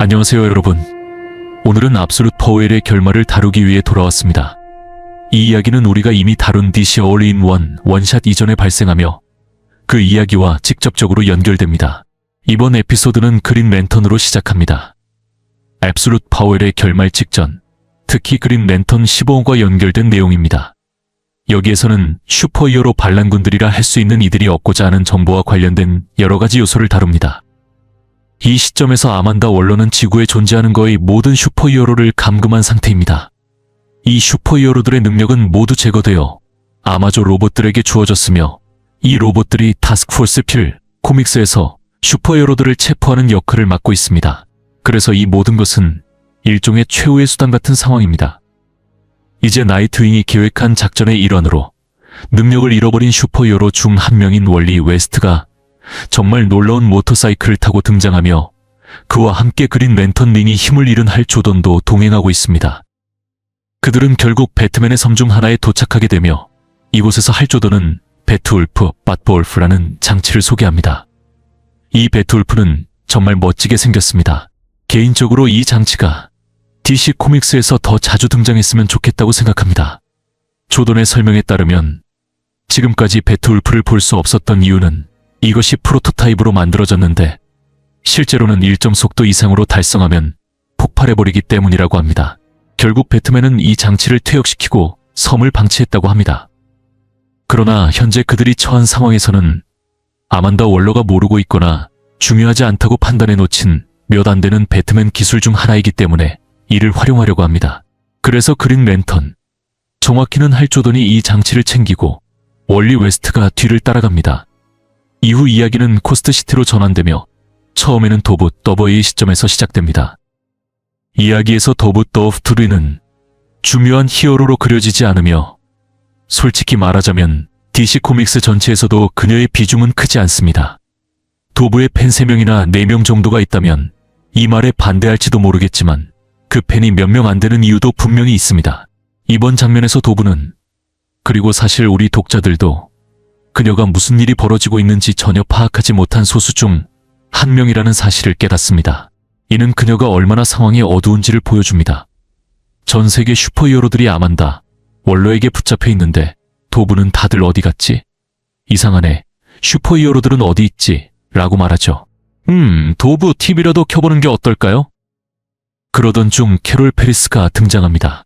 안녕하세요 여러분. 오늘은 압솔루트 파워웰의 결말을 다루기 위해 돌아왔습니다. 이 이야기는 우리가 이미 다룬 DC All-in-One 원샷 이전에 발생하며 그 이야기와 직접적으로 연결됩니다. 이번 에피소드는 그린 랜턴으로 시작합니다. 압솔루트 파워웰의 결말 직전, 특히 그린 랜턴 15호과 연결된 내용입니다. 여기에서는 슈퍼히어로 반란군들이라 할 수 있는 이들이 얻고자 하는 정보와 관련된 여러가지 요소를 다룹니다. 이 시점에서 아만다 월러는 지구에 존재하는 거의 모든 슈퍼히어로를 감금한 상태입니다. 이 슈퍼히어로들의 능력은 모두 제거되어 아마존 로봇들에게 주어졌으며 이 로봇들이 타스크포스 필 코믹스에서 슈퍼히어로들을 체포하는 역할을 맡고 있습니다. 그래서 이 모든 것은 일종의 최후의 수단 같은 상황입니다. 이제 나이트윙이 계획한 작전의 일환으로 능력을 잃어버린 슈퍼히어로 중 한 명인 월리 웨스트가 정말 놀라운 모터사이클을 타고 등장하며 그와 함께 그린 랜턴 링이 힘을 잃은 할 조던도 동행하고 있습니다. 그들은 결국 배트맨의 섬 중 하나에 도착하게 되며 이곳에서 할 조던은 배트울프, 밧볼프라는 장치를 소개합니다. 이 배트울프는 정말 멋지게 생겼습니다. 개인적으로 이 장치가 DC 코믹스에서 더 자주 등장했으면 좋겠다고 생각합니다. 조던의 설명에 따르면 지금까지 배트울프를 볼 수 없었던 이유는 이것이 프로토타입으로 만들어졌는데 실제로는 일정 속도 이상으로 달성하면 폭발해버리기 때문이라고 합니다. 결국 배트맨은 이 장치를 퇴역시키고 섬을 방치했다고 합니다. 그러나 현재 그들이 처한 상황에서는 아만다 월러가 모르고 있거나 중요하지 않다고 판단해 놓친 몇 안 되는 배트맨 기술 중 하나이기 때문에 이를 활용하려고 합니다. 그래서 그린 랜턴, 정확히는 할 조던이 이 장치를 챙기고 월리 웨스트가 뒤를 따라갑니다. 이후 이야기는 코스트시티로 전환되며 처음에는 도브 더버의 시점에서 시작됩니다. 이야기에서 도브 더프투리는 중요한 히어로로 그려지지 않으며 솔직히 말하자면 DC 코믹스 전체에서도 그녀의 비중은 크지 않습니다. 도브의 팬 3명이나 4명 정도가 있다면 이 말에 반대할지도 모르겠지만 그 팬이 몇 명 안 되는 이유도 분명히 있습니다. 이번 장면에서 도브는, 그리고 사실 우리 독자들도 그녀가 무슨 일이 벌어지고 있는지 전혀 파악하지 못한 소수 중 한 명이라는 사실을 깨닫습니다. 이는 그녀가 얼마나 상황이 어두운지를 보여줍니다. 전 세계 슈퍼히어로들이 아만다 월러에게 붙잡혀 있는데 도브는 다들 어디 갔지? 이상하네. 슈퍼히어로들은 어디 있지? 라고 말하죠. 도브 TV라도 켜보는 게 어떨까요? 그러던 중 캐롤 페리스가 등장합니다.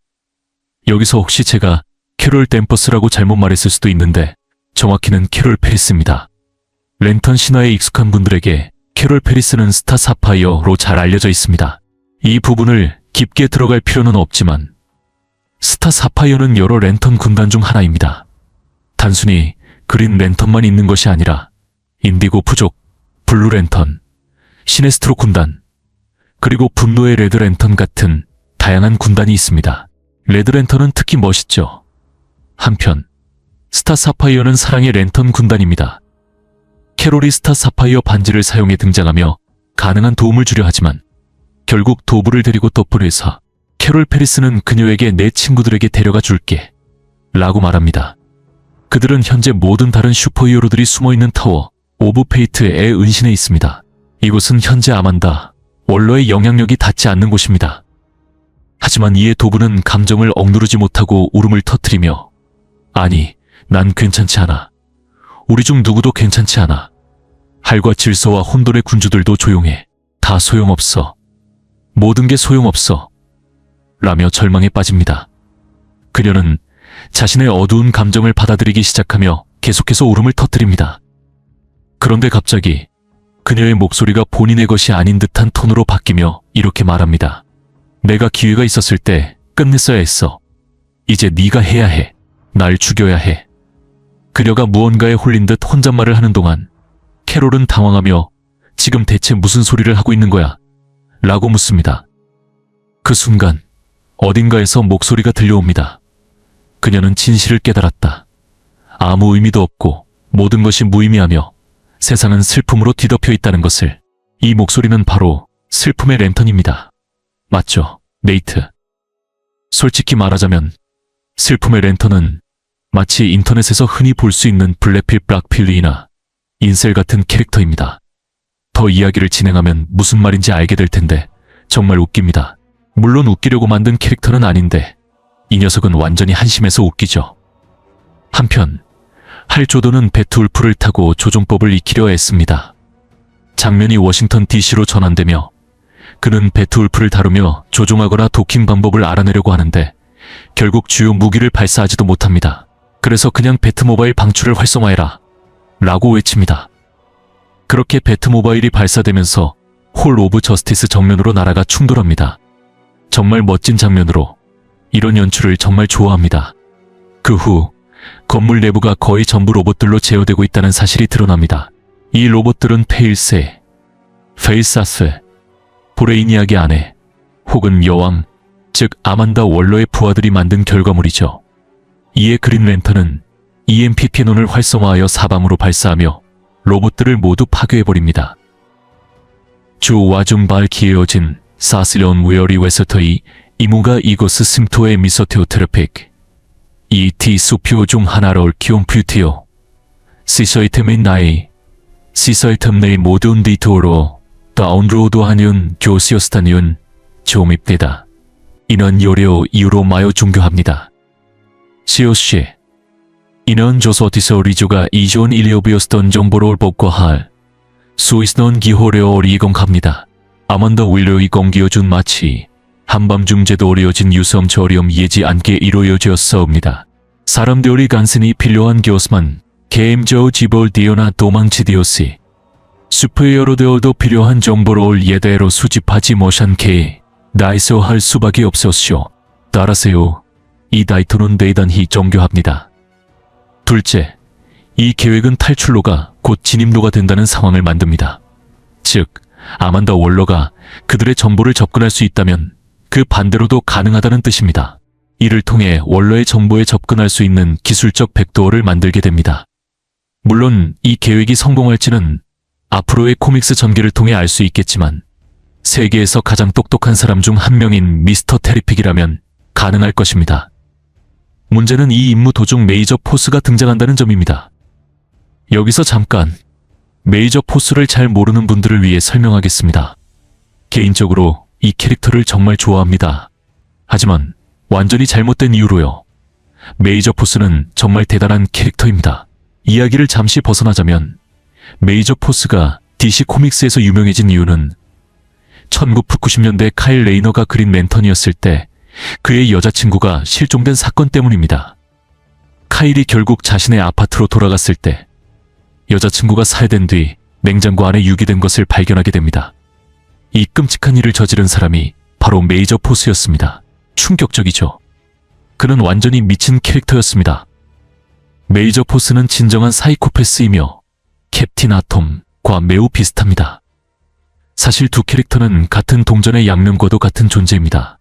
여기서 혹시 제가 캐롤 댄버스라고 잘못 말했을 수도 있는데 정확히는 캐롤 페리스입니다. 랜턴 신화에 익숙한 분들에게 캐롤 페리스는 스타 사파이어로 잘 알려져 있습니다. 이 부분을 깊게 들어갈 필요는 없지만 스타 사파이어는 여러 랜턴 군단 중 하나입니다. 단순히 그린 랜턴만 있는 것이 아니라 인디고 부족, 블루 랜턴, 시네스트로 군단, 그리고 분노의 레드 랜턴 같은 다양한 군단이 있습니다. 레드 랜턴은 특히 멋있죠. 한편 스타 사파이어는 사랑의 랜턴 군단입니다. 캐롤이 스타 사파이어 반지를 사용해 등장하며 가능한 도움을 주려 하지만 결국 도브를 데리고 떠버려서 캐롤 페리스는 그녀에게 내 친구들에게 데려가 줄게 라고 말합니다. 그들은 현재 모든 다른 슈퍼히어로들이 숨어있는 타워 오브 페이트의 은신에 있습니다. 이곳은 현재 아만다 월러의 영향력이 닿지 않는 곳입니다. 하지만 이에 도브는 감정을 억누르지 못하고 울음을 터뜨리며 아니, 난 괜찮지 않아. 우리 중 누구도 괜찮지 않아. 할과 질서와 혼돈의 군주들도 조용해. 다 소용없어. 모든 게 소용없어. 라며 절망에 빠집니다. 그녀는 자신의 어두운 감정을 받아들이기 시작하며 계속해서 울음을 터뜨립니다. 그런데 갑자기 그녀의 목소리가 본인의 것이 아닌 듯한 톤으로 바뀌며 이렇게 말합니다. 내가 기회가 있었을 때 끝냈어야 했어. 이제 네가 해야 해. 날 죽여야 해. 그녀가 무언가에 홀린 듯 혼잣말을 하는 동안 캐롤은 당황하며 지금 대체 무슨 소리를 하고 있는 거야? 라고 묻습니다. 그 순간 어딘가에서 목소리가 들려옵니다. 그녀는 진실을 깨달았다. 아무 의미도 없고 모든 것이 무의미하며 세상은 슬픔으로 뒤덮여 있다는 것을. 이 목소리는 바로 슬픔의 랜턴입니다. 맞죠, 네이트? 솔직히 말하자면 슬픔의 랜턴은 마치 인터넷에서 흔히 볼 수 있는 블랙필 블락필이나 인셀 같은 캐릭터입니다. 더 이야기를 진행하면 무슨 말인지 알게 될 텐데 정말 웃깁니다. 물론 웃기려고 만든 캐릭터는 아닌데 이 녀석은 완전히 한심해서 웃기죠. 한편 할 조던은 배트울프를 타고 조종법을 익히려 애씁니다. 장면이 워싱턴 DC로 전환되며 그는 배트울프를 다루며 조종하거나 도킹 방법을 알아내려고 하는데 결국 주요 무기를 발사하지도 못합니다. 그래서 그냥 배트모바일 방출을 활성화해라 라고 외칩니다. 그렇게 배트모바일이 발사되면서 홀 오브 저스티스 정면으로 날아가 충돌합니다. 정말 멋진 장면으로 이런 연출을 정말 좋아합니다. 그 후 건물 내부가 거의 전부 로봇들로 제어되고 있다는 사실이 드러납니다. 이 로봇들은 페일세, 페이사스, 브레이니악의 아내 혹은 여왕, 즉 아만다 월러의 부하들이 만든 결과물이죠. 이에 그린 랜턴은 EMP 캐논을 활성화하여 사방으로 발사하며 로봇들을 모두 파괴해버립니다. 주 와중 밝히어진 사슬론 웨어리 웨서터이 이무가 이곳 심토의 미소테오테르픽 이티 수표 중 하나를 키움퓨티오 시서이템의 나이 시서이템 내 모든 디토로 다운로드 하는 교시오스타니온 조입되다. 이는 요료 이유로 마요 중교합니다. 시오씨 이는 조소티서 리조가 이존 일리오비오스던 정보를 복구할 수이스넌 기호레오 리공합니다. 아만다 윌러의 공기어준 마치 한밤중 제도 어려진 유섬 저렴 예지 않게 이루어졌사옵니다. 사람들이 간신히 필요한 교수만 게임저 집을 디어나 도망치디오시 슈퍼히어로들도 필요한 정보를 예대로 수집하지 못한 게 나이서 할 수밖에 없었쇼. 따라서요. 이 다이토는 대단히 정교합니다. 둘째, 이 계획은 탈출로가 곧 진입로가 된다는 상황을 만듭니다. 즉, 아만다 월러가 그들의 정보를 접근할 수 있다면 그 반대로도 가능하다는 뜻입니다. 이를 통해 월러의 정보에 접근할 수 있는 기술적 백도어를 만들게 됩니다. 물론 이 계획이 성공할지는 앞으로의 코믹스 전개를 통해 알 수 있겠지만 세계에서 가장 똑똑한 사람 중 한 명인 미스터 테리픽이라면 가능할 것입니다. 문제는 이 임무 도중 메이저 포스가 등장한다는 점입니다. 여기서 잠깐 메이저 포스를 잘 모르는 분들을 위해 설명하겠습니다. 개인적으로 이 캐릭터를 정말 좋아합니다. 하지만 완전히 잘못된 이유로요. 메이저 포스는 정말 대단한 캐릭터입니다. 이야기를 잠시 벗어나자면 메이저 포스가 DC 코믹스에서 유명해진 이유는 1990년대 카일 레이너가 그린 랜턴이었을 때 그의 여자친구가 실종된 사건 때문입니다. 카일이 결국 자신의 아파트로 돌아갔을 때 여자친구가 살해된 뒤 냉장고 안에 유기된 것을 발견하게 됩니다. 이 끔찍한 일을 저지른 사람이 바로 메이저 포스였습니다. 충격적이죠. 그는 완전히 미친 캐릭터였습니다. 메이저 포스는 진정한 사이코패스이며 캡틴 아톰과 매우 비슷합니다. 사실 두 캐릭터는 같은 동전의 양면과도 같은 존재입니다.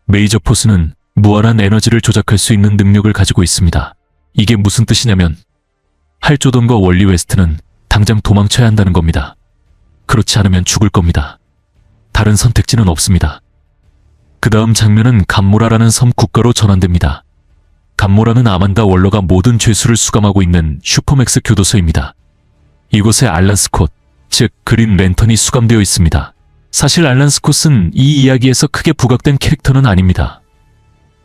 메이저 포스는 무한한 에너지를 조작할 수 있는 능력을 가지고 있습니다. 이게 무슨 뜻이냐면 할 조던과 월리 웨스트는 당장 도망쳐야 한다는 겁니다. 그렇지 않으면 죽을 겁니다. 다른 선택지는 없습니다. 그 다음 장면은 감모라라는 섬 국가로 전환됩니다. 감모라는 아만다 월러가 모든 죄수를 수감하고 있는 슈퍼맥스 교도소입니다. 이곳에 알란 스콧, 즉 그린 랜턴이 수감되어 있습니다. 사실 알란 스콧은 이 이야기에서 크게 부각된 캐릭터는 아닙니다.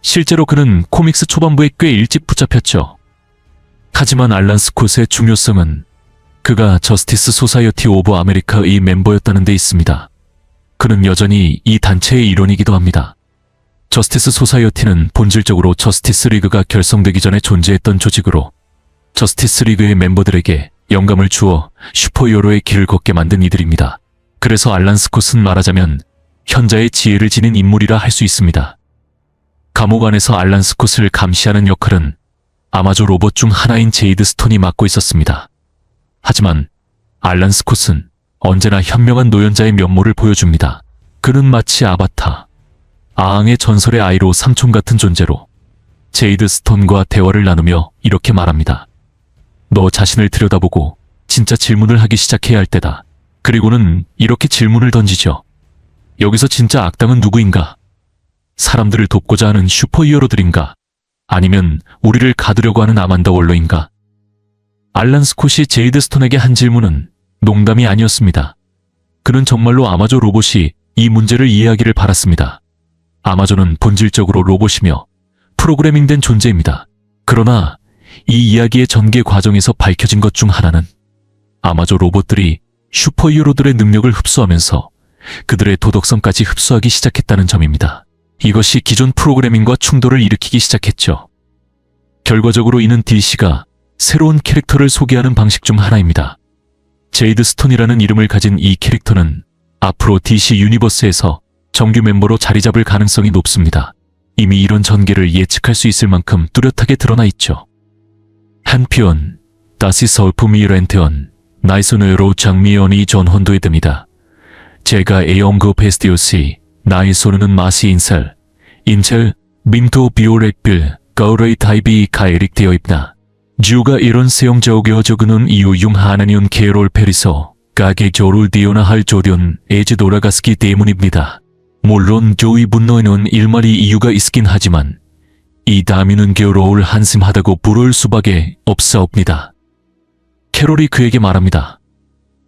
실제로 그는 코믹스 초반부에 꽤 일찍 붙잡혔죠. 하지만 알란 스콧의 중요성은 그가 저스티스 소사이어티 오브 아메리카의 멤버였다는 데 있습니다. 그는 여전히 이 단체의 일원이기도 합니다. 저스티스 소사이어티는 본질적으로 저스티스 리그가 결성되기 전에 존재했던 조직으로 저스티스 리그의 멤버들에게 영감을 주어 슈퍼히어로의 길을 걷게 만든 이들입니다. 그래서 알란 스콧은 말하자면 현자의 지혜를 지닌 인물이라 할 수 있습니다. 감옥 안에서 알란 스콧을 감시하는 역할은 아마존 로봇 중 하나인 제이드 스톤이 맡고 있었습니다. 하지만 알란 스콧은 언제나 현명한 노연자의 면모를 보여줍니다. 그는 마치 아바타, 아앙의 전설의 아이로 삼촌 같은 존재로 제이드 스톤과 대화를 나누며 이렇게 말합니다. 너 자신을 들여다보고 진짜 질문을 하기 시작해야 할 때다. 그리고는 이렇게 질문을 던지죠. 여기서 진짜 악당은 누구인가? 사람들을 돕고자 하는 슈퍼히어로들인가? 아니면 우리를 가두려고 하는 아만다 월러인가? 알란 스콧이 제이드 스톤에게 한 질문은 농담이 아니었습니다. 그는 정말로 아마존 로봇이 이 문제를 이해하기를 바랐습니다. 아마존은 본질적으로 로봇이며 프로그래밍된 존재입니다. 그러나 이 이야기의 전개 과정에서 밝혀진 것 중 하나는 아마존 로봇들이 슈퍼히어로들의 능력을 흡수하면서 그들의 도덕성까지 흡수하기 시작했다는 점입니다. 이것이 기존 프로그래밍과 충돌을 일으키기 시작했죠. 결과적으로 이는 DC가 새로운 캐릭터를 소개하는 방식 중 하나입니다. 제이드 스톤이라는 이름을 가진 이 캐릭터는 앞으로 DC 유니버스에서 정규 멤버로 자리 잡을 가능성이 높습니다. 이미 이런 전개를 예측할 수 있을 만큼 뚜렷하게 드러나 있죠. 한편 다시 설품이 렌테온 나이소너로 장미연이 전혼도에 됩니다. 제가 언급했듯이 나이소는 마시 인셀 민토 비오렉빌 가을의 타입이 가에릭되어 있다. 주가 이런 세용적여 적은 이유 중 하나는 캐롤 페리서 가게 조를 디오나할 조련 에지 돌아갔기 때문입니다. 물론 조의 분노에는 일말이 이유가 있긴 하지만 이 다미는 겨울을 한심하다고 부를 수밖에 없사옵니다. 캐롤이 그에게 말합니다.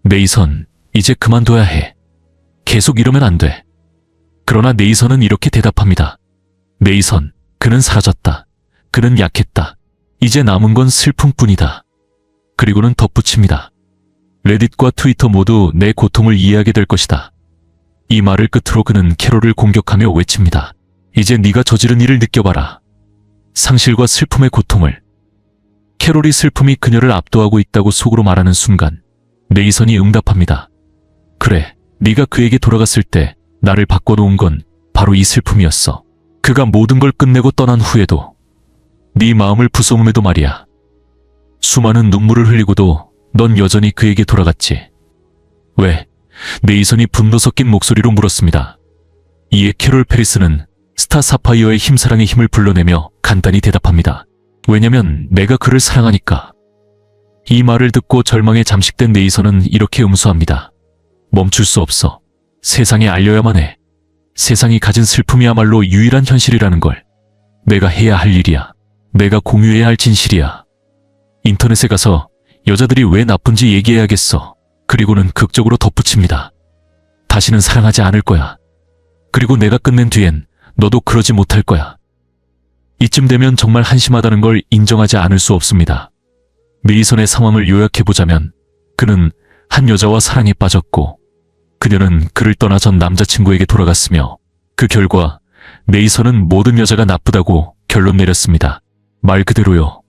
네이선, 이제 그만둬야 해. 계속 이러면 안 돼. 그러나 네이선은 이렇게 대답합니다. 네이선, 그는 사라졌다. 그는 약했다. 이제 남은 건 슬픔뿐이다. 그리고는 덧붙입니다. 레딧과 트위터 모두 내 고통을 이해하게 될 것이다. 이 말을 끝으로 그는 캐롤을 공격하며 외칩니다. 이제 네가 저지른 일을 느껴봐라. 상실과 슬픔의 고통을. 캐롤이 슬픔이 그녀를 압도하고 있다고 속으로 말하는 순간 네이선이 응답합니다. 그래, 네가 그에게 돌아갔을 때 나를 바꿔놓은 건 바로 이 슬픔이었어. 그가 모든 걸 끝내고 떠난 후에도 네 마음을 부숴음에도 말이야. 수많은 눈물을 흘리고도 넌 여전히 그에게 돌아갔지. 왜? 네이선이 분노 섞인 목소리로 물었습니다. 이에 캐롤 페리스는 스타 사파이어의 힘사랑의 힘을 불러내며 간단히 대답합니다. 왜냐면 내가 그를 사랑하니까. 이 말을 듣고 절망에 잠식된 네이선은 이렇게 음수합니다. 멈출 수 없어. 세상에 알려야만 해. 세상이 가진 슬픔이야말로 유일한 현실이라는 걸. 내가 해야 할 일이야. 내가 공유해야 할 진실이야. 인터넷에 가서 여자들이 왜 나쁜지 얘기해야겠어. 그리고는 극적으로 덧붙입니다. 다시는 사랑하지 않을 거야. 그리고 내가 끝낸 뒤엔 너도 그러지 못할 거야. 이쯤 되면 정말 한심하다는 걸 인정하지 않을 수 없습니다. 네이선의 상황을 요약해보자면 그는 한 여자와 사랑에 빠졌고 그녀는 그를 떠나 전 남자친구에게 돌아갔으며 그 결과 네이선은 모든 여자가 나쁘다고 결론 내렸습니다. 말 그대로요.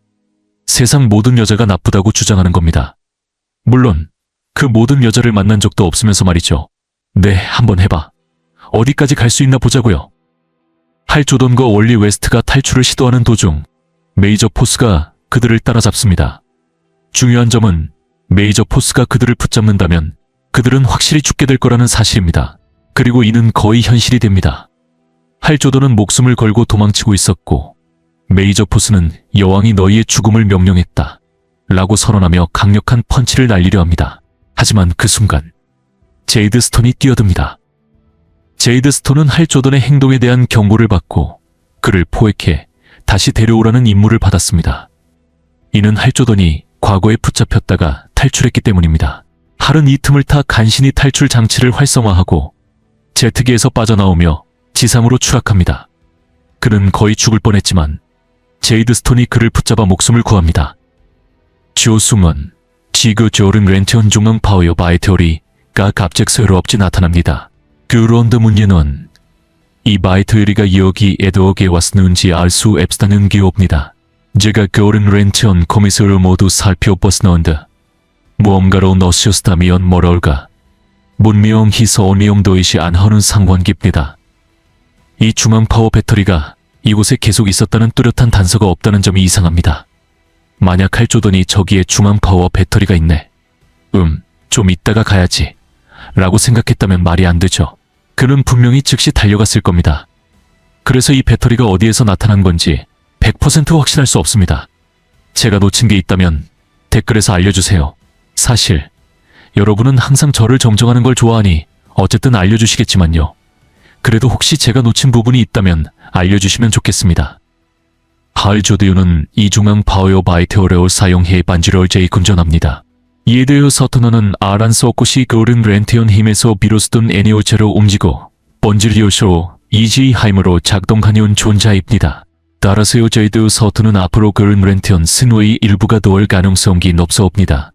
세상 모든 여자가 나쁘다고 주장하는 겁니다. 물론 그 모든 여자를 만난 적도 없으면서 말이죠. 네, 한번 해봐. 어디까지 갈 수 있나 보자고요. 할 조던과 월리 웨스트가 탈출을 시도하는 도중 메이저 포스가 그들을 따라잡습니다. 중요한 점은 메이저 포스가 그들을 붙잡는다면 그들은 확실히 죽게 될 거라는 사실입니다. 그리고 이는 거의 현실이 됩니다. 할 조던은 목숨을 걸고 도망치고 있었고 메이저 포스는 여왕이 너희의 죽음을 명령했다 라고 선언하며 강력한 펀치를 날리려 합니다. 하지만 그 순간 제이드 스톤이 뛰어듭니다. 제이드 스톤은 할 조던의 행동에 대한 경고를 받고 그를 포획해 다시 데려오라는 임무를 받았습니다. 이는 할 조던이 과거에 붙잡혔다가 탈출했기 때문입니다. 할은 이 틈을 타 간신히 탈출 장치를 활성화하고 제트기에서 빠져나오며 지상으로 추락합니다. 그는 거의 죽을 뻔했지만 제이드 스톤이 그를 붙잡아 목숨을 구합니다. 조승원, 지구 조른 렌티온 중앙 파워요 바이테오리가 갑자기 새롭게 나타납니다. 그런데 문제는 이 바이테오리가 여기 에드워게 왔는지 알 수 없다는 게 옵니다. 제가 그런 렌티온 코미스를 모두 살펴봤는데 무언가로 넣으셨다면 뭐랄까 분명히 설명도 이시 안 하는 상관입니다. 이 중앙 파워 배터리가 이곳에 계속 있었다는 뚜렷한 단서가 없다는 점이 이상합니다. 만약 할 조던이 저기에 중앙 파워 배터리가 있네. 좀 이따가 가야지. 라고 생각했다면 말이 안 되죠. 그는 분명히 즉시 달려갔을 겁니다. 그래서 이 배터리가 어디에서 나타난 건지 100% 확신할 수 없습니다. 제가 놓친 게 있다면 댓글에서 알려주세요. 사실 여러분은 항상 저를 정정하는 걸 좋아하니 어쨌든 알려주시겠지만요. 그래도 혹시 제가 놓친 부분이 있다면 알려주시면 좋겠습니다. 할 조드유는 이중앙 파워요 바이테오레를 사용해 반지를 제이 군전합니다. 이에 대해 서투너는 아란스 오코시 그린 렌티온 힘에서 비로소 든 에니오체로 움직이고 번질리오쇼 이지하임으로 작동하는 존재입니다. 따라서 저희도 서투는 앞으로 그린 렌티온 승우의 일부가 될 가능성이 높사옵니다.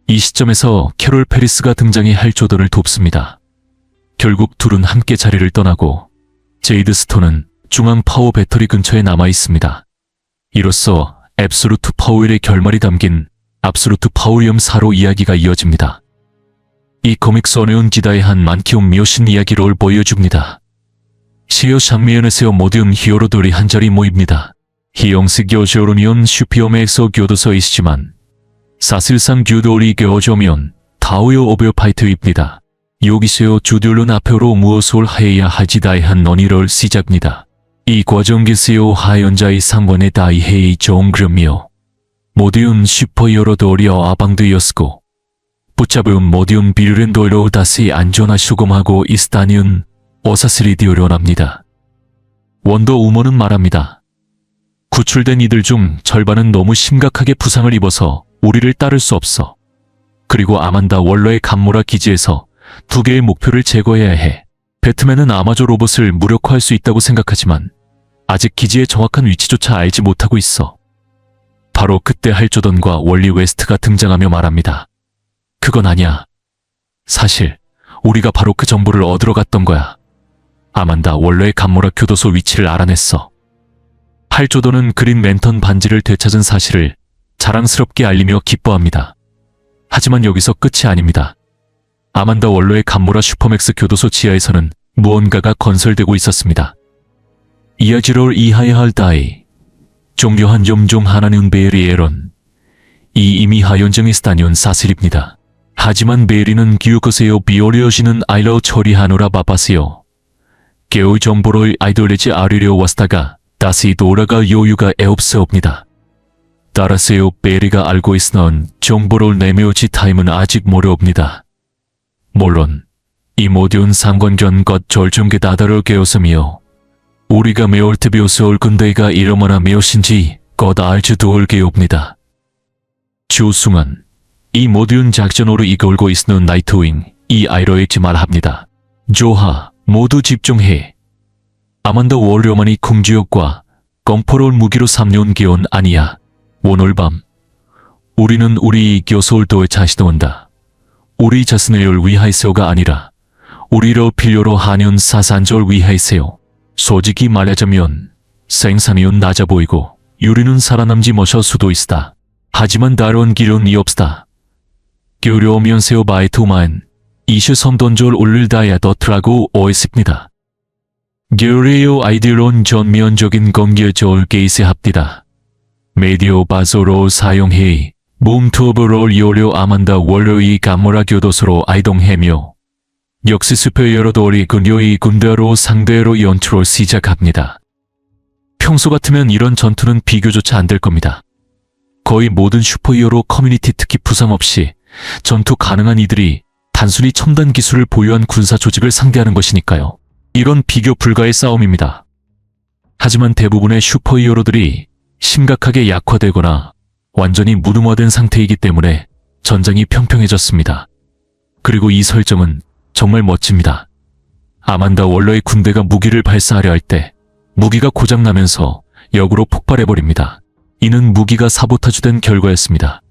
이 시점에서 캐롤 페리스가 등장해 할 조던을 돕습니다. 결국 둘은 함께 자리를 떠나고 제이드 스톤은 중앙 파워 배터리 근처에 남아 있습니다. 이로써 앱솔루트 파워의 결말이 담긴 압솔루트 파워리엄 4로 이야기가 이어집니다. 이 코믹스 어려운 기다의 한 만키온 미오신 이야기를 보여줍니다. 시어 장면에서 모든 히어로들이 한자리 모입니다. 히영스 교조로니온 슈피오메엑소 교도소이시지만 사실상 교도리 교조면 타오요 오베어 파이트입니다. 여기서 주들론 앞으로 무엇을 해야 할지 다이한 논의를 시작합니다. 이 과정에서 하연자의 상관에 다이해의 정그럼이요. 모든 슈퍼히어로들이 아방되었고 붙잡은 모든 비련들로 다시 안전하 수금하고 있다는 어사슬이 되어련합니다. 원더우먼은 말합니다. 구출된 이들 중 절반은 너무 심각하게 부상을 입어서 우리를 따를 수 없어. 그리고 아만다 월러의 감모라 기지에서 2개의 목표를 제거해야 해. 배트맨은 아마존 로봇을 무력화할 수 있다고 생각하지만 아직 기지의 정확한 위치조차 알지 못하고 있어. 바로 그때 할 조던과 월리 웨스트가 등장하며 말합니다. 그건 아니야. 사실 우리가 바로 그 정보를 얻으러 갔던 거야. 아만다 월러의 감모라 교도소 위치를 알아냈어. 할 조던은 그린 랜턴 반지를 되찾은 사실을 자랑스럽게 알리며 기뻐합니다. 하지만 여기서 끝이 아닙니다. 아만다 월러의 감모라 슈퍼맥스 교도소 지하에서는 무언가가 건설되고 있었습니다. 이야기를 이해해야 할 다이 종료한 점 중 하나는 베리에론. 이 이미 하연정이 스타니온 사실입니다. 하지만 베리는 기억하세요. 비오려지는 아이러 처리하느라 바빴어요. 개의 정보를 아이돌레지 아리려 왔다가 다시 돌아갈 여유가 없사옵니다. 따라서요 베리가 알고 있으는 정보를 내밀지 타임은 아직 모르옵니다. 물론 이 모든 상관견과 절정에 다다를 깨었으며 우리가 매올 때 비오스올 근대가 이러마나 매우신지 곧 알지도 올게옵니다. 주승은 이 모든 작전으로 이끌고 있는 나이트윙 이 아이러에지 말합니다. 조하 모두 집중해. 아만다 월요만이 궁지역과 공포를 무기로 삼려온 기온 아니야. 오늘 밤 우리는 우리 교솔도에 자시도한다. 우리 자신을 위하여서가 아니라 우리를 필요로 하는 사산절 위하여서요. 솔직히 말하자면 생산이은 낮아 보이고 유리는 살아남지 못할 수도 있다. 하지만 다른 길은 없다. 교려오면서 바이토만 이슈 선던절 올릴다야 더트라고 오했습니다. 교리의 아이디어론 전면적인 공개절 게이스 합디다. 메디오 바소로 사용해 몸투브를 요려 아만다 월요의 감모라 교도소로 이동하며 역시 슈퍼히어로들이 그녀의 군대로 상대로 연출을 시작합니다. 평소 같으면 이런 전투는 비교조차 안 될 겁니다. 거의 모든 슈퍼히어로 커뮤니티 특히 부상 없이 전투 가능한 이들이 단순히 첨단 기술을 보유한 군사 조직을 상대하는 것이니까요. 이건 비교 불가의 싸움입니다. 하지만 대부분의 슈퍼히어로들이 심각하게 약화되거나 완전히 무능화된 상태이기 때문에 전장이 평평해졌습니다. 그리고 이 설정은 정말 멋집니다. 아만다 월러의 군대가 무기를 발사하려 할 때 무기가 고장나면서 역으로 폭발해버립니다. 이는 무기가 사보타주된 결과였습니다.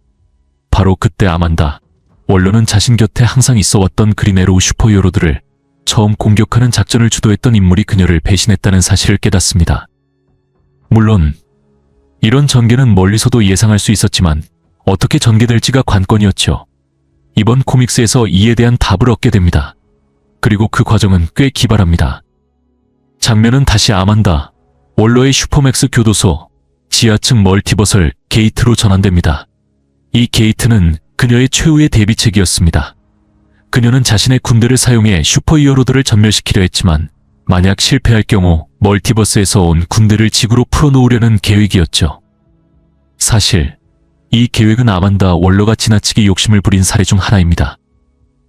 바로 그때 아만다 월러는 자신 곁에 항상 있어왔던 그린에로우 슈퍼히어로들을 처음 공격하는 작전을 주도했던 인물이 그녀를 배신했다는 사실을 깨닫습니다. 물론 이런 전개는 멀리서도 예상할 수 있었지만 어떻게 전개될지가 관건이었죠. 이번 코믹스에서 이에 대한 답을 얻게 됩니다. 그리고 그 과정은 꽤 기발합니다. 장면은 다시 아만다 월러의 슈퍼맥스 교도소 지하층 멀티버설 게이트로 전환됩니다. 이 게이트는 그녀의 최후의 대비책이었습니다. 그녀는 자신의 군대를 사용해 슈퍼히어로들을 전멸시키려 했지만 만약 실패할 경우 멀티버스에서 온 군대를 지구로 풀어놓으려는 계획이었죠. 사실 이 계획은 아만다 월러가 지나치게 욕심을 부린 사례 중 하나입니다.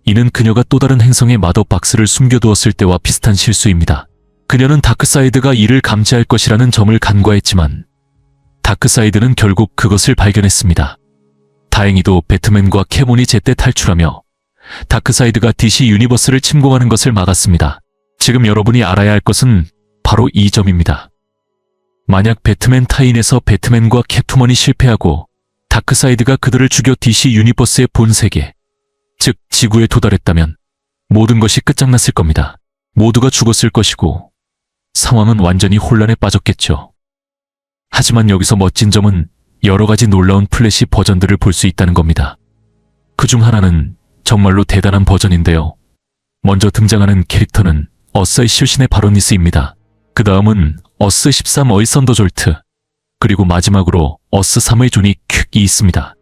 이는 그녀가 또 다른 행성에 마더 박스를 숨겨두었을 때와 비슷한 실수입니다. 그녀는 다크사이드가 이를 감지할 것이라는 점을 간과했지만 다크사이드는 결국 그것을 발견했습니다. 다행히도 배트맨과 캐몬이 제때 탈출하며 다크사이드가 DC 유니버스를 침공하는 것을 막았습니다. 지금 여러분이 알아야 할 것은 바로 이 점입니다. 만약 배트맨 타인에서 배트맨과 캣투먼이 실패하고 다크사이드가 그들을 죽여 DC 유니버스의 본 세계, 즉 지구에 도달했다면 모든 것이 끝장났을 겁니다. 모두가 죽었을 것이고 상황은 완전히 혼란에 빠졌겠죠. 하지만 여기서 멋진 점은 여러 가지 놀라운 플래시 버전들을 볼 수 있다는 겁니다. 그중 하나는 정말로 대단한 버전인데요. 먼저 등장하는 캐릭터는 어스의 실신의 바로니스입니다. 그 다음은 어스 13의 썬더졸트, 그리고 마지막으로 어스 3의 존이 퀵이 있습니다.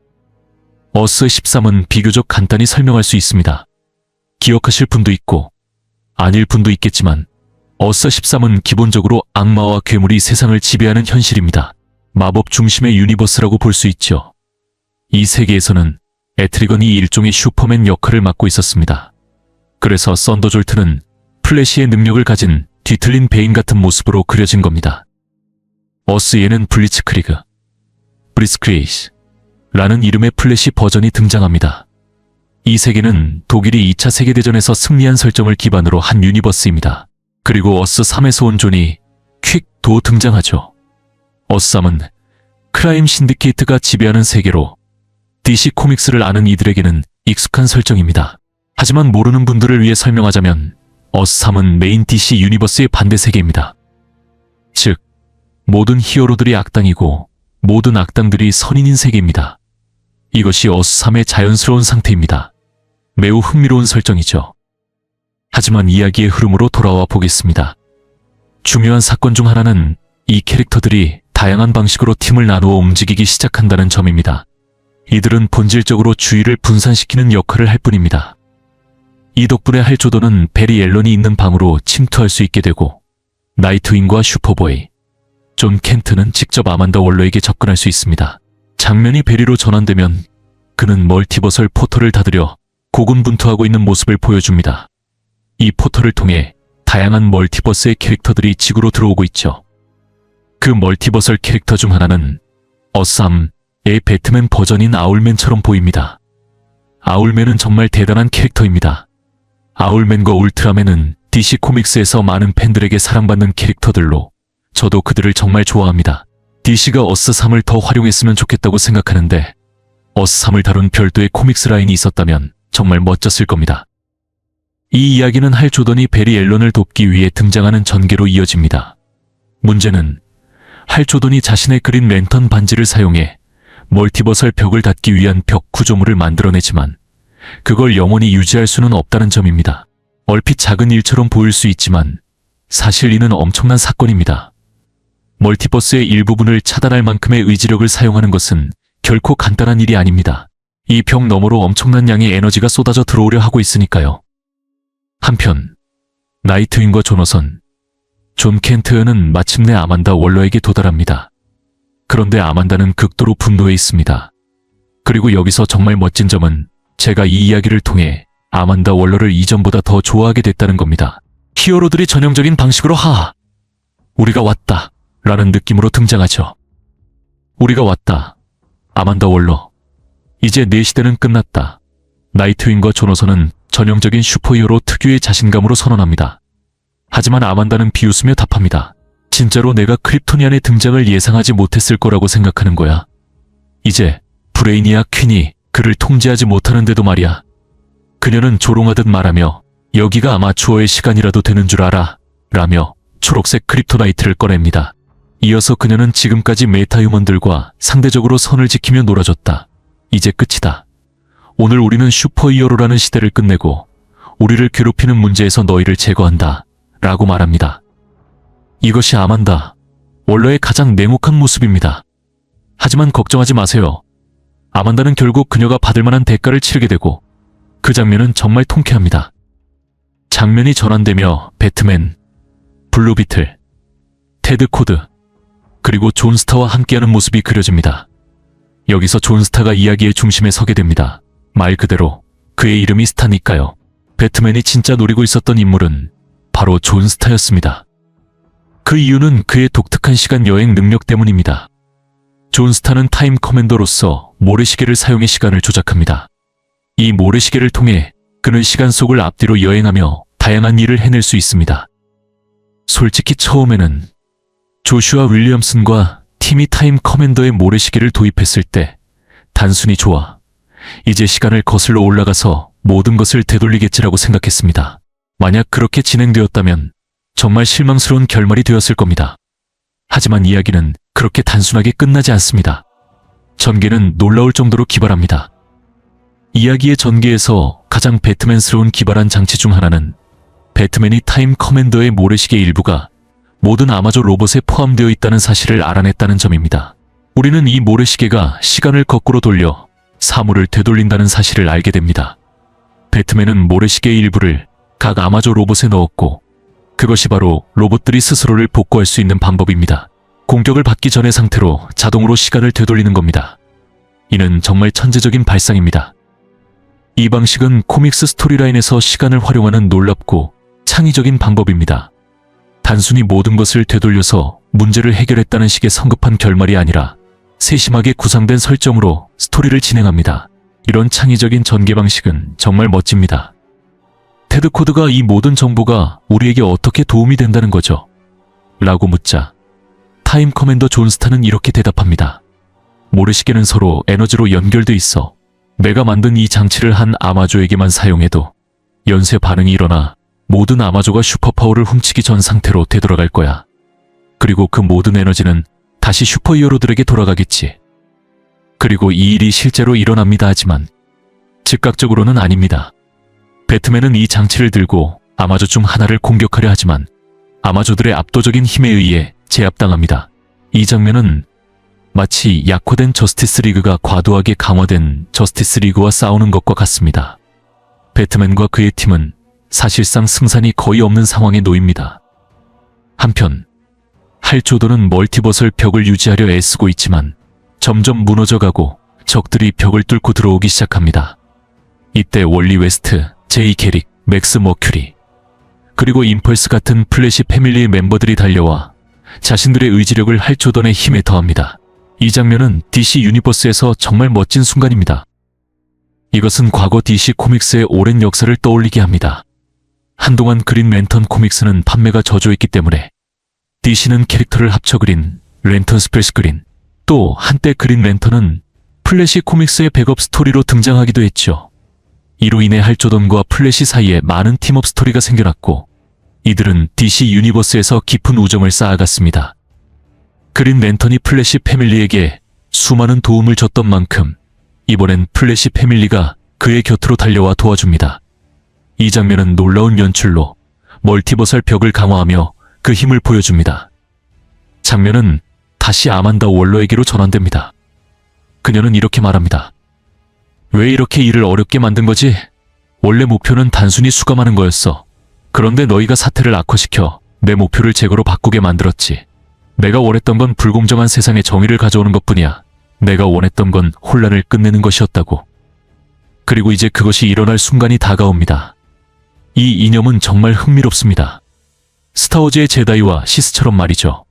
어스 13은 비교적 간단히 설명할 수 있습니다. 기억하실 분도 있고 아닐 분도 있겠지만 어스 13은 기본적으로 악마와 괴물이 세상을 지배하는 현실입니다. 마법 중심의 유니버스라고 볼 수 있죠. 이 세계에서는 에트리건이 일종의 슈퍼맨 역할을 맡고 있었습니다. 그래서 썬더졸트는 플래시의 능력을 가진 뒤틀린 베인 같은 모습으로 그려진 겁니다. 어스에는 블리츠크리그, 브리스크리시라는 이름의 플래시 버전이 등장합니다. 이 세계는 독일이 2차 세계대전에서 승리한 설정을 기반으로 한 유니버스입니다. 그리고 어스 3에서 온 존이 퀵도 등장하죠. 어스 3은 크라임 신디케이트가 지배하는 세계로 DC 코믹스를 아는 이들에게는 익숙한 설정입니다. 하지만 모르는 분들을 위해 설명하자면 어스 3은 메인 DC 유니버스의 반대 세계입니다. 즉, 모든 히어로들이 악당이고 모든 악당들이 선인인 세계입니다. 이것이 어스 3의 자연스러운 상태입니다. 매우 흥미로운 설정이죠. 하지만 이야기의 흐름으로 돌아와 보겠습니다. 중요한 사건 중 하나는 이 캐릭터들이 다양한 방식으로 팀을 나누어 움직이기 시작한다는 점입니다. 이들은 본질적으로 주의를 분산시키는 역할을 할 뿐입니다. 이 덕분에 할 조던은 베리 앨런이 있는 방으로 침투할 수 있게 되고 나이트윙과 슈퍼보이, 존 켄트는 직접 아만다 월러에게 접근할 수 있습니다. 장면이 베리로 전환되면 그는 멀티버설 포털을 닫으려 고군분투하고 있는 모습을 보여줍니다. 이 포털을 통해 다양한 멀티버스의 캐릭터들이 지구로 들어오고 있죠. 그 멀티버설 캐릭터 중 하나는 어스3의 배트맨 버전인 아울맨처럼 보입니다. 아울맨은 정말 대단한 캐릭터입니다. 아울맨과 울트라맨은 DC 코믹스에서 많은 팬들에게 사랑받는 캐릭터들로 저도 그들을 정말 좋아합니다. DC가 어스3을 더 활용했으면 좋겠다고 생각하는데 어스3을 다룬 별도의 코믹스 라인이 있었다면 정말 멋졌을 겁니다. 이 이야기는 할 조던이 베리 앨런을 돕기 위해 등장하는 전개로 이어집니다. 문제는 할 조던이 자신의 그린 랜턴 반지를 사용해 멀티버설 벽을 닫기 위한 벽 구조물을 만들어내지만 그걸 영원히 유지할 수는 없다는 점입니다. 얼핏 작은 일처럼 보일 수 있지만 사실 이는 엄청난 사건입니다. 멀티버스의 일부분을 차단할 만큼의 의지력을 사용하는 것은 결코 간단한 일이 아닙니다. 이 벽 너머로 엄청난 양의 에너지가 쏟아져 들어오려 하고 있으니까요. 한편 나이트윙과 조너선, 존 켄트는 마침내 아만다 월러에게 도달합니다. 그런데 아만다는 극도로 분노해 있습니다. 그리고 여기서 정말 멋진 점은 제가 이 이야기를 통해 아만다 월러를 이전보다 더 좋아하게 됐다는 겁니다. 히어로들이 전형적인 방식으로 우리가 왔다 라는 느낌으로 등장하죠. 우리가 왔다. 아만다 월러. 이제 내 시대는 끝났다. 나이트윙과 조너선은 전형적인 슈퍼히어로 특유의 자신감으로 선언합니다. 하지만 아만다는 비웃으며 답합니다. 진짜로 내가 크립토니안의 등장을 예상하지 못했을 거라고 생각하는 거야. 이제 브레이니아 퀸이 그를 통제하지 못하는데도 말이야. 그녀는 조롱하듯 말하며 여기가 아마추어의 시간이라도 되는 줄 알아 라며 초록색 크립토나이트를 꺼냅니다. 이어서 그녀는 지금까지 메타휴먼들과 상대적으로 선을 지키며 놀아줬다. 이제 끝이다. 오늘 우리는 슈퍼히어로라는 시대를 끝내고 우리를 괴롭히는 문제에서 너희를 제거한다 라고 말합니다. 이것이 아만다 월러의 가장 냉혹한 모습입니다. 하지만 걱정하지 마세요. 아만다는 결국 그녀가 받을 만한 대가를 치르게 되고 그 장면은 정말 통쾌합니다. 장면이 전환되며 배트맨, 블루비틀, 테드 코드, 그리고 존 스타와 함께하는 모습이 그려집니다. 여기서 존 스타가 이야기의 중심에 서게 됩니다. 말 그대로 그의 이름이 스타니까요. 배트맨이 진짜 노리고 있었던 인물은 바로 존 스타였습니다. 그 이유는 그의 독특한 시간 여행 능력 때문입니다. 존 스타는 타임 커맨더로서 모래시계를 사용해 시간을 조작합니다. 이 모래시계를 통해 그는 시간 속을 앞뒤로 여행하며 다양한 일을 해낼 수 있습니다. 솔직히 처음에는 조슈아 윌리엄슨과 티미 타임 커맨더의 모래시계를 도입했을 때 단순히 좋아, 이제 시간을 거슬러 올라가서 모든 것을 되돌리겠지라고 생각했습니다. 만약 그렇게 진행되었다면 정말 실망스러운 결말이 되었을 겁니다. 하지만 이야기는 그렇게 단순하게 끝나지 않습니다. 전개는 놀라울 정도로 기발합니다. 이야기의 전개에서 가장 배트맨스러운 기발한 장치 중 하나는 배트맨이 타임 커맨더의 모래시계 일부가 모든 아마존 로봇에 포함되어 있다는 사실을 알아냈다는 점입니다. 우리는 이 모래시계가 시간을 거꾸로 돌려 사물을 되돌린다는 사실을 알게 됩니다. 배트맨은 모래시계의 일부를 각 아마존 로봇에 넣었고 그것이 바로 로봇들이 스스로를 복구할 수 있는 방법입니다. 공격을 받기 전의 상태로 자동으로 시간을 되돌리는 겁니다. 이는 정말 천재적인 발상입니다. 이 방식은 코믹스 스토리라인에서 시간을 활용하는 놀랍고 창의적인 방법입니다. 단순히 모든 것을 되돌려서 문제를 해결했다는 식의 성급한 결말이 아니라 세심하게 구상된 설정으로 스토리를 진행합니다. 이런 창의적인 전개 방식은 정말 멋집니다. 테드 코드가 이 모든 정보가 우리에게 어떻게 도움이 된다는 거죠? 라고 묻자 타임 커맨더 존스타는 이렇게 대답합니다. 모래시계는 서로 에너지로 연결돼 있어 내가 만든 이 장치를 한 아마조에게만 사용해도 연쇄 반응이 일어나 모든 아마조가 슈퍼파워를 훔치기 전 상태로 되돌아갈 거야. 그리고 그 모든 에너지는 다시 슈퍼히어로들에게 돌아가겠지. 그리고 이 일이 실제로 일어납니다. 하지만 즉각적으로는 아닙니다. 배트맨은 이 장치를 들고 아마조 중 하나를 공격하려 하지만 아마조들의 압도적인 힘에 의해 제압당합니다. 이 장면은 마치 약화된 저스티스 리그가 과도하게 강화된 저스티스 리그와 싸우는 것과 같습니다. 배트맨과 그의 팀은 사실상 승산이 거의 없는 상황에 놓입니다. 한편 할 조던은 멀티버설 벽을 유지하려 애쓰고 있지만 점점 무너져가고 적들이 벽을 뚫고 들어오기 시작합니다. 이때 월리 웨스트, 제이 게릭, 맥스 머큐리, 그리고 임펄스 같은 플래시 패밀리의 멤버들이 달려와 자신들의 의지력을 할 조던의 힘에 더합니다. 이 장면은 DC 유니버스에서 정말 멋진 순간입니다. 이것은 과거 DC 코믹스의 오랜 역사를 떠올리게 합니다. 한동안 그린 랜턴 코믹스는 판매가 저조했기 때문에 DC는 캐릭터를 합쳐 그린 랜턴 스플래시 그린, 또 한때 그린 랜턴은 플래시 코믹스의 백업 스토리로 등장하기도 했죠. 이로 인해 할 조던과 플래시 사이에 많은 팀업 스토리가 생겨났고 이들은 DC 유니버스에서 깊은 우정을 쌓아갔습니다. 그린 랜턴이 플래시 패밀리에게 수많은 도움을 줬던 만큼 이번엔 플래시 패밀리가 그의 곁으로 달려와 도와줍니다. 이 장면은 놀라운 연출로 멀티버설 벽을 강화하며 그 힘을 보여줍니다. 장면은 다시 아만다 월러에게로 전환됩니다. 그녀는 이렇게 말합니다. 왜 이렇게 일을 어렵게 만든 거지? 원래 목표는 단순히 수감하는 거였어. 그런데 너희가 사태를 악화시켜 내 목표를 제거로 바꾸게 만들었지. 내가 원했던 건 불공정한 세상에 정의를 가져오는 것뿐이야. 내가 원했던 건 혼란을 끝내는 것이었다고. 그리고 이제 그것이 일어날 순간이 다가옵니다. 이 이념은 정말 흥미롭습니다. 스타워즈의 제다이와 시스처럼 말이죠.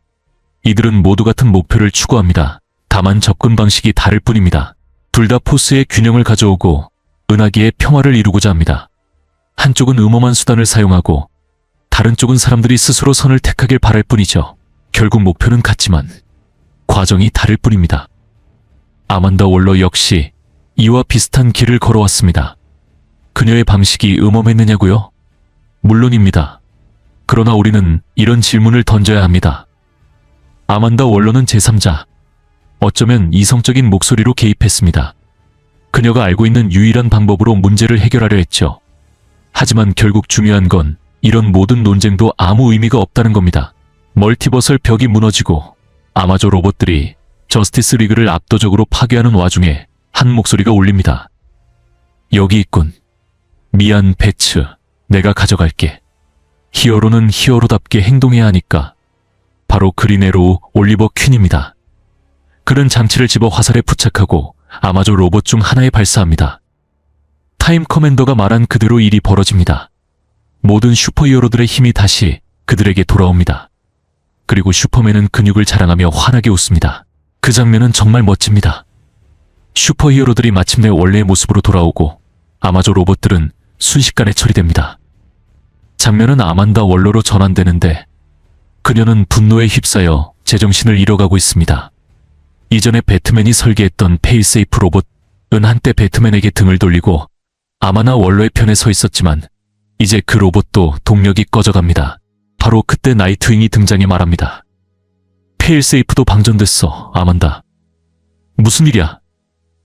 이들은 모두 같은 목표를 추구합니다. 다만 접근 방식이 다를 뿐입니다. 둘 다 포스의 균형을 가져오고 은하계의 평화를 이루고자 합니다. 한쪽은 음험한 수단을 사용하고 다른 쪽은 사람들이 스스로 선을 택하길 바랄 뿐이죠. 결국 목표는 같지만 과정이 다를 뿐입니다. 아만다 월러 역시 이와 비슷한 길을 걸어왔습니다. 그녀의 방식이 음험했느냐고요? 물론입니다. 그러나 우리는 이런 질문을 던져야 합니다. 아만다 월러는 제3자, 어쩌면 이성적인 목소리로 개입했습니다. 그녀가 알고 있는 유일한 방법으로 문제를 해결하려 했죠. 하지만 결국 중요한 건 이런 모든 논쟁도 아무 의미가 없다는 겁니다. 멀티버설 벽이 무너지고 아마존 로봇들이 저스티스 리그를 압도적으로 파괴하는 와중에 한 목소리가 울립니다. 여기 있군. 미안 배츠, 내가 가져갈게. 히어로는 히어로답게 행동해야 하니까. 바로 그린 에로우 올리버 퀸입니다. 그는 장치를 집어 화살에 부착하고 아마존 로봇 중 하나에 발사합니다. 타임 커맨더가 말한 그대로 일이 벌어집니다. 모든 슈퍼히어로들의 힘이 다시 그들에게 돌아옵니다. 그리고 슈퍼맨은 근육을 자랑하며 환하게 웃습니다. 그 장면은 정말 멋집니다. 슈퍼히어로들이 마침내 원래의 모습으로 돌아오고 아마존 로봇들은 순식간에 처리됩니다. 장면은 아만다 원로로 전환되는데 그녀는 분노에 휩싸여 제정신을 잃어가고 있습니다. 이전에 배트맨이 설계했던 페이세이프 로봇은 한때 배트맨에게 등을 돌리고 아마나 원로의 편에 서 있었지만 이제 그 로봇도 동력이 꺼져갑니다. 바로 그때 나이트윙이 등장해 말합니다. 페일세이프도 방전됐어, 아만다. 무슨 일이야?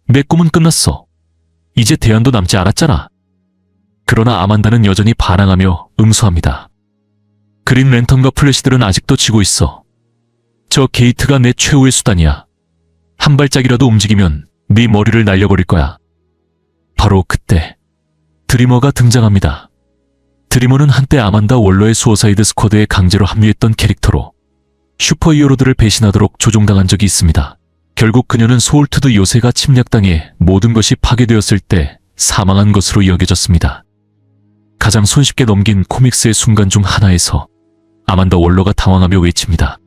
내 꿈은 끝났어. 이제 대안도 남지 않았잖아. 그러나 아만다는 여전히 반항하며 응수합니다. 그린 랜턴과 플래시들은 아직도 지고 있어. 저 게이트가 내 최후의 수단이야. 한 발짝이라도 움직이면 네 머리를 날려버릴 거야. 바로 그때 드리머가 등장합니다. 드리머는 한때 아만다 원로의 수어사이드 스쿼드에 강제로 합류했던 캐릭터로 슈퍼히어로들을 배신하도록 조종당한 적이 있습니다. 결국 그녀는 소울투드 요새가 침략당해 모든 것이 파괴되었을 때 사망한 것으로 여겨졌습니다. 가장 손쉽게 넘긴 코믹스의 순간 중 하나에서 아만다 원로가 당황하며 외칩니다.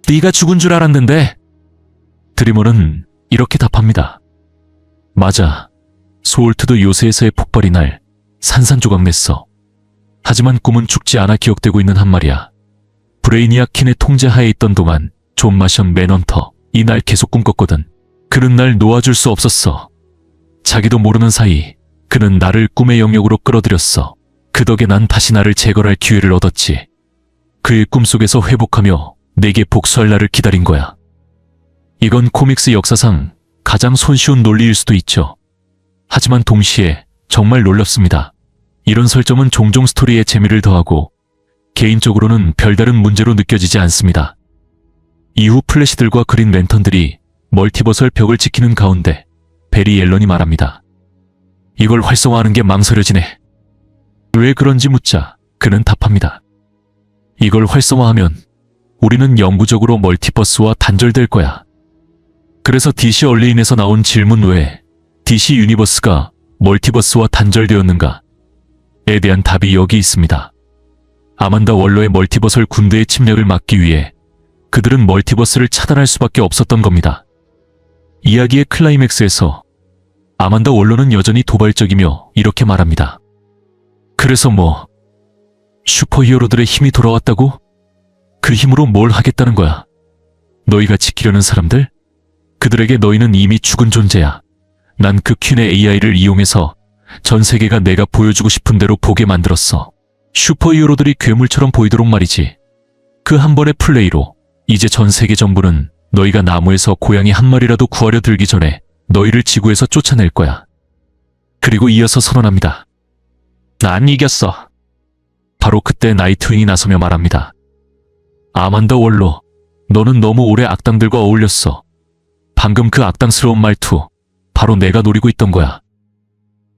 네가 죽은 줄 알았는데. 드리머는 이렇게 답합니다. 맞아. 소울투드 요새에서의 폭발이 날 산산조각 냈어. 하지만 꿈은 죽지 않아 기억되고 있는 한 말이야. 브레이니악 킨의 통제하에 있던 동안 존 마션 맨헌터 이 날 계속 꿈꿨거든. 그는 날 놓아줄 수 없었어. 자기도 모르는 사이 그는 나를 꿈의 영역으로 끌어들였어. 그 덕에 난 다시 나를 제거할 기회를 얻었지. 그의 꿈속에서 회복하며 내게 복수할 날을 기다린 거야. 이건 코믹스 역사상 가장 손쉬운 논리일 수도 있죠. 하지만 동시에 정말 놀랍습니다. 이런 설정은 종종 스토리에 재미를 더하고 개인적으로는 별다른 문제로 느껴지지 않습니다. 이후 플래시들과 그린 랜턴들이 멀티버설 벽을 지키는 가운데 베리 앨런이 말합니다. 이걸 활성화하는 게 망설여지네. 왜 그런지 묻자 그는 답합니다. 이걸 활성화하면 우리는 영구적으로 멀티버스와 단절될 거야. 그래서 DC 얼리인에서 나온 질문 외에 DC 유니버스가 멀티버스와 단절되었는가? 에 대한 답이 여기 있습니다. 아만다 원로의 멀티버설 군대의 침략을 막기 위해 그들은 멀티버스를 차단할 수밖에 없었던 겁니다. 이야기의 클라이맥스에서 아만다 원로는 여전히 도발적이며 이렇게 말합니다. 그래서 뭐, 슈퍼히어로들의 힘이 돌아왔다고? 그 힘으로 뭘 하겠다는 거야? 너희가 지키려는 사람들? 그들에게 너희는 이미 죽은 존재야. 난 그 퀸의 AI를 이용해서 전 세계가 내가 보여주고 싶은 대로 보게 만들었어. 슈퍼히어로들이 괴물처럼 보이도록 말이지. 그 한 번의 플레이로 이제 전 세계 정부는 너희가 나무에서 고양이 한 마리라도 구하려 들기 전에 너희를 지구에서 쫓아낼 거야. 그리고 이어서 선언합니다. 난 이겼어. 바로 그때 나이트윙이 나서며 말합니다. 아만다 원로, 너는 너무 오래 악당들과 어울렸어. 방금 그 악당스러운 말투, 바로 내가 노리고 있던 거야.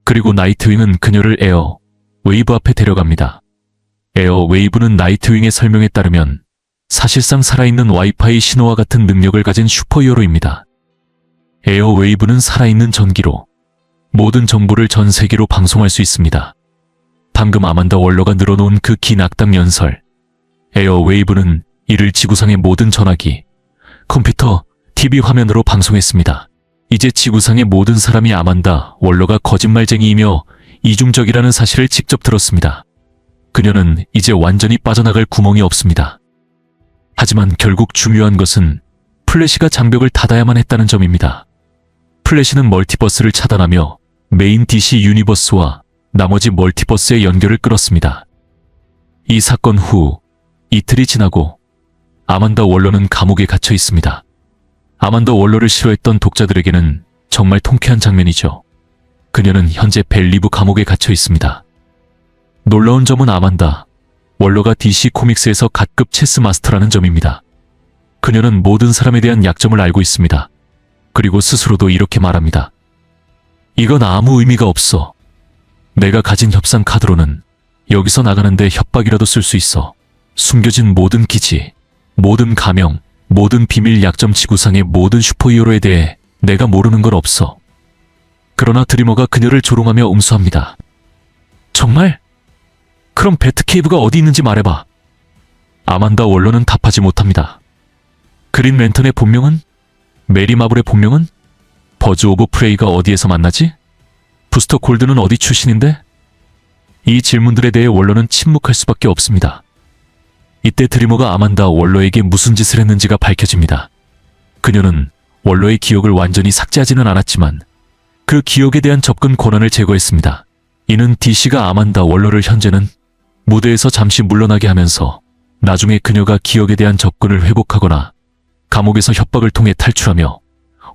그리고 나이트윙은 그녀를 에어 웨이브 앞에 데려갑니다. 에어 웨이브는 나이트윙의 설명에 따르면 사실상 살아있는 와이파이 신호와 같은 능력을 가진 슈퍼히어로입니다. 에어 웨이브는 살아있는 전기로 모든 정보를 전 세계로 방송할 수 있습니다. 방금 아만다 월러가 늘어놓은 그 긴 악당 연설. 에어 웨이브는 이를 지구상의 모든 전화기, 컴퓨터, TV 화면으로 방송했습니다. 이제 지구상의 모든 사람이 아만다 월러가 거짓말쟁이이며 이중적이라는 사실을 직접 들었습니다. 그녀는 이제 완전히 빠져나갈 구멍이 없습니다. 하지만 결국 중요한 것은 플래시가 장벽을 닫아야만 했다는 점입니다. 플래시는 멀티버스를 차단하며 메인 DC 유니버스와 나머지 멀티버스의 연결을 끊었습니다. 이 사건 후 이틀이 지나고 아만다 월러는 감옥에 갇혀 있습니다. 아만다 월러를 싫어했던 독자들에게는 정말 통쾌한 장면이죠. 그녀는 현재 벨리브 감옥에 갇혀 있습니다. 놀라운 점은 아만다 월러가 DC 코믹스에서 갓급 체스 마스터라는 점입니다. 그녀는 모든 사람에 대한 약점을 알고 있습니다. 그리고 스스로도 이렇게 말합니다. 이건 아무 의미가 없어. 내가 가진 협상 카드로는 여기서 나가는데 협박이라도 쓸 수 있어. 숨겨진 모든 기지, 모든 가명, 모든 비밀 약점 지구상의 모든 슈퍼히어로에 대해 내가 모르는 건 없어. 그러나 드리머가 그녀를 조롱하며 응수합니다. 정말? 그럼 배트케이브가 어디 있는지 말해봐. 아만다 월러는 답하지 못합니다. 그린 랜턴의 본명은? 메리 마블의 본명은? 버즈 오브 프레이가 어디에서 만나지? 부스터 골드는 어디 출신인데? 이 질문들에 대해 원로는 침묵할 수밖에 없습니다. 이때 드리머가 아만다 원로에게 무슨 짓을 했는지가 밝혀집니다. 그녀는 원로의 기억을 완전히 삭제하지는 않았지만 그 기억에 대한 접근 권한을 제거했습니다. 이는 DC가 아만다 원로를 현재는 무대에서 잠시 물러나게 하면서 나중에 그녀가 기억에 대한 접근을 회복하거나 감옥에서 협박을 통해 탈출하며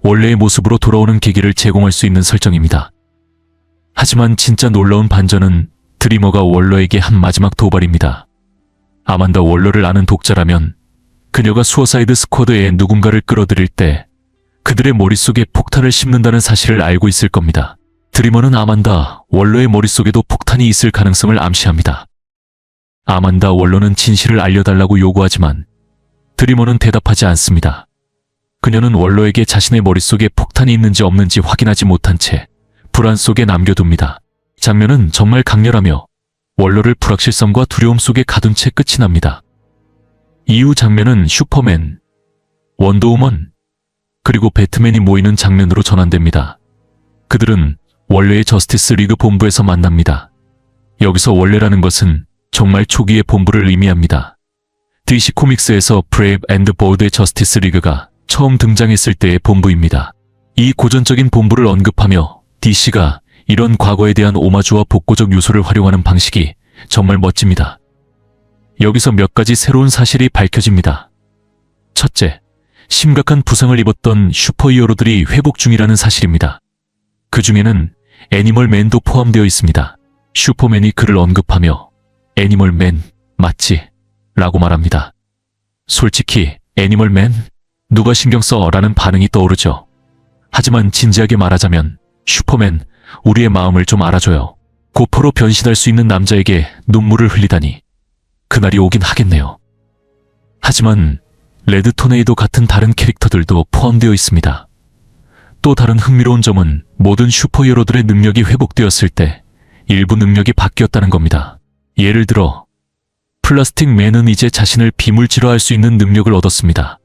원래의 모습으로 돌아오는 계기를 제공할 수 있는 설정입니다. 하지만 진짜 놀라운 반전은 드리머가 원로에게 한 마지막 도발입니다. 아만다 원로를 아는 독자라면 그녀가 수어사이드 스쿼드에 누군가를 끌어들일 때 그들의 머릿속에 폭탄을 심는다는 사실을 알고 있을 겁니다. 드리머는 아만다 원로의 머릿속에도 폭탄이 있을 가능성을 암시합니다. 아만다 원로는 진실을 알려달라고 요구하지만 드리머는 대답하지 않습니다. 그녀는 원로에게 자신의 머릿속에 폭탄이 있는지 없는지 확인하지 못한 채 불안 속에 남겨둡니다. 장면은 정말 강렬하며 원로를 불확실성과 두려움 속에 가둔 채 끝이 납니다. 이후 장면은 슈퍼맨, 원더우먼, 그리고 배트맨이 모이는 장면으로 전환됩니다. 그들은 원래의 저스티스 리그 본부에서 만납니다. 여기서 원래라는 것은 정말 초기의 본부를 의미합니다. DC 코믹스에서 브레이브 앤드 보드의 저스티스 리그가 처음 등장했을 때의 본부입니다. 이 고전적인 본부를 언급하며 DC가 이런 과거에 대한 오마주와 복고적 요소를 활용하는 방식이 정말 멋집니다. 여기서 몇 가지 새로운 사실이 밝혀집니다. 첫째, 심각한 부상을 입었던 슈퍼히어로들이 회복 중이라는 사실입니다. 그 중에는 애니멀맨도 포함되어 있습니다. 슈퍼맨이 그를 언급하며 애니멀맨 맞지? 라고 말합니다. 솔직히 애니멀맨? 누가 신경 써? 라는 반응이 떠오르죠. 하지만 진지하게 말하자면 슈퍼맨, 우리의 마음을 좀 알아줘요. 고포로 변신할 수 있는 남자에게 눈물을 흘리다니. 그날이 오긴 하겠네요. 하지만 레드 토네이도 같은 다른 캐릭터들도 포함되어 있습니다. 또 다른 흥미로운 점은 모든 슈퍼히어로들의 능력이 회복되었을 때 일부 능력이 바뀌었다는 겁니다. 예를 들어 플라스틱맨은 이제 자신을 비물질화할 수 있는 능력을 얻었습니다.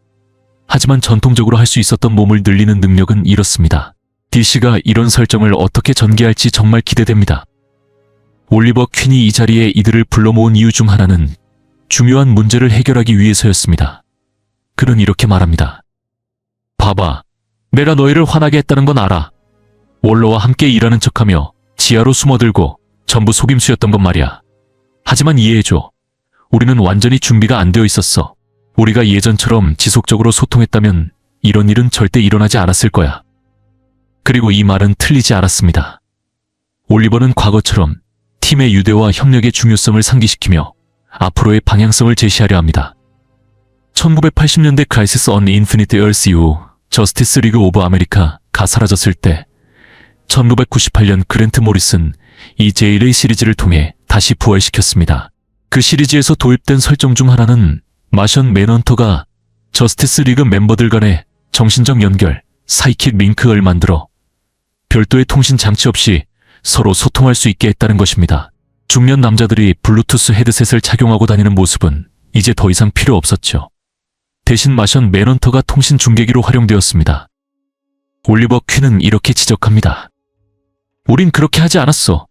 하지만 전통적으로 할 수 있었던 몸을 늘리는 능력은 잃었습니다. DC가 이런 설정을 어떻게 전개할지 정말 기대됩니다. 올리버 퀸이 이 자리에 이들을 불러 모은 이유 중 하나는 중요한 문제를 해결하기 위해서였습니다. 그는 이렇게 말합니다. 봐봐, 내가 너희를 화나게 했다는 건 알아. 원로와 함께 일하는 척하며 지하로 숨어들고 전부 속임수였던 건 말이야. 하지만 이해해줘. 우리는 완전히 준비가 안 되어 있었어. 우리가 예전처럼 지속적으로 소통했다면 이런 일은 절대 일어나지 않았을 거야. 그리고 이 말은 틀리지 않았습니다. 올리버는 과거처럼 팀의 유대와 협력의 중요성을 상기시키며 앞으로의 방향성을 제시하려 합니다. 1980년대 크라이시스 on 인피니트 얼스 이후 저스티스 리그 오브 아메리카가 사라졌을 때 1998년 그랜트 모리슨 이 제일의 시리즈를 통해 다시 부활시켰습니다. 그 시리즈에서 도입된 설정 중 하나는 마션 맨헌터가 저스티스 리그 멤버들 간의 정신적 연결, 사이킥 링크를 만들어 별도의 통신 장치 없이 서로 소통할 수 있게 했다는 것입니다. 중년 남자들이 블루투스 헤드셋을 착용하고 다니는 모습은 이제 더 이상 필요 없었죠. 대신 마션 맨헌터가 통신 중계기로 활용되었습니다. 올리버 퀸은 이렇게 지적합니다. 우린 그렇게 하지 않았어.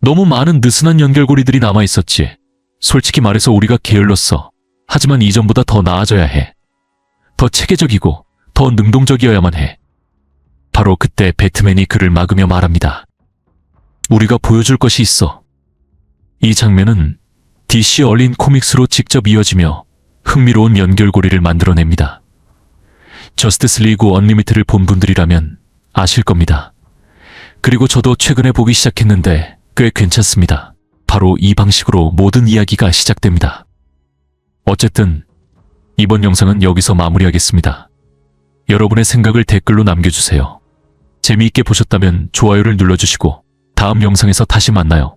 너무 많은 느슨한 연결고리들이 남아있었지. 솔직히 말해서 우리가 게을렀어. 하지만 이전보다 더 나아져야 해. 더 체계적이고 더 능동적이어야만 해. 바로 그때 배트맨이 그를 막으며 말합니다. 우리가 보여줄 것이 있어. 이 장면은 DC 얼린 코믹스로 직접 이어지며 흥미로운 연결고리를 만들어냅니다. 저스티스 리그 언리미트를 본 분들이라면 아실 겁니다. 그리고 저도 최근에 보기 시작했는데 꽤 괜찮습니다. 바로 이 방식으로 모든 이야기가 시작됩니다. 어쨌든 이번 영상은 여기서 마무리하겠습니다. 여러분의 생각을 댓글로 남겨주세요. 재미있게 보셨다면 좋아요를 눌러주시고 다음 영상에서 다시 만나요.